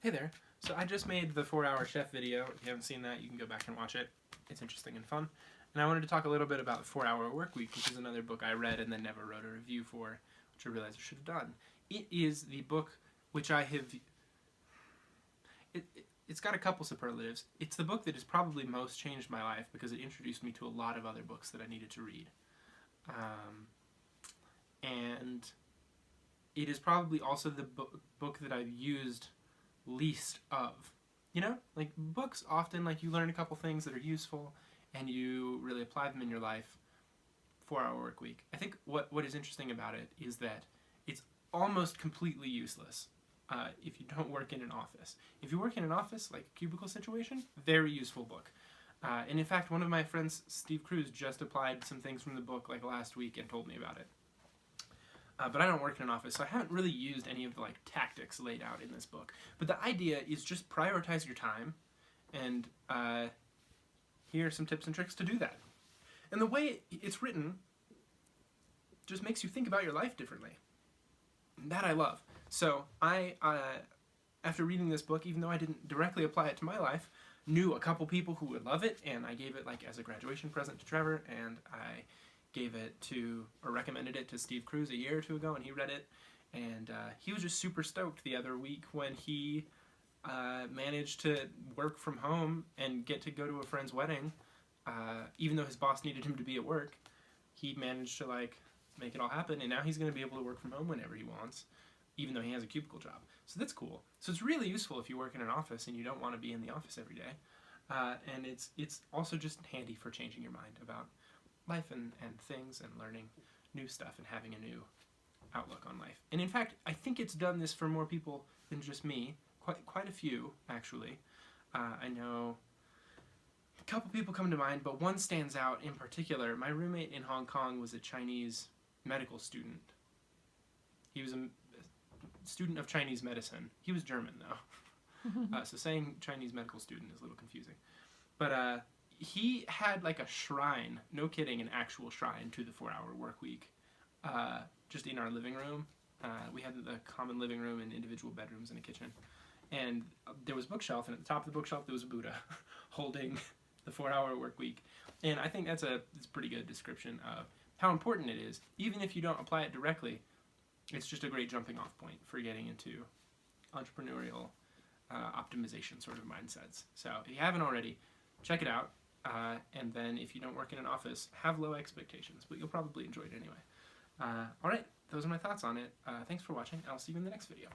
Hey there. So I just made the 4-Hour Chef video. If you haven't seen that, you can go back and watch it. It's interesting and fun. And I wanted to talk a little bit about the 4-Hour Workweek, which is another book I read and then never wrote a review for, which I realized I should have done. It is the book which I have... It's got a couple superlatives. It's the book that has probably most changed my life because it introduced me to a lot of other books that I needed to read. And it is probably also the book that I've used least of. You know, like books often, like you learn a couple things that are useful and you really apply them in your life. 4-Hour Workweek. I think what is interesting about it is that it's almost completely useless if you don't work in an office. If you work in an office, like a cubicle situation, very useful book. And in fact, one of my friends, Steve Cruz, just applied some things from the book like last week and told me about it. But I don't work in an office, so I haven't really used any of the tactics laid out in this book. But the idea is just prioritize your time, and here are some tips and tricks to do that. And the way it's written just makes you think about your life differently. And that I love. So I, after reading this book, even though I didn't directly apply it to my life, knew a couple people who would love it, and I gave it as a graduation present to Trevor, and I gave it to, or recommended it to Steve Cruz a year or two ago, and he read it, and he was just super stoked the other week when he managed to work from home and get to go to a friend's wedding. Even though his boss needed him to be at work, he managed to make it all happen, and now he's going to be able to work from home whenever he wants, even though he has a cubicle job. So that's cool. So it's really useful if you work in an office and you don't want to be in the office every day. And it's also just handy for changing your mind about life and things and learning new stuff and having a new outlook on life. And in fact, I think it's done this for more people than just me. Quite a few, actually. I know a couple people come to mind, but one stands out in particular. My roommate in Hong Kong was a Chinese medical student. He was a student of Chinese medicine. He was German, though. So saying Chinese medical student is a little confusing. But he had a shrine, no kidding, an actual shrine to the 4-Hour Workweek, just in our living room. We had the common living room and individual bedrooms and a kitchen. And there was a bookshelf, and at the top of the bookshelf there was a Buddha holding the 4-Hour Workweek. And I think that's a pretty good description of how important it is. Even if you don't apply it directly, it's just a great jumping off point for getting into entrepreneurial optimization sort of mindsets. So if you haven't already, check it out. And then if you don't work in an office, have low expectations, but you'll probably enjoy it anyway. Alright, those are my thoughts on it. Thanks for watching. I'll see you in the next video.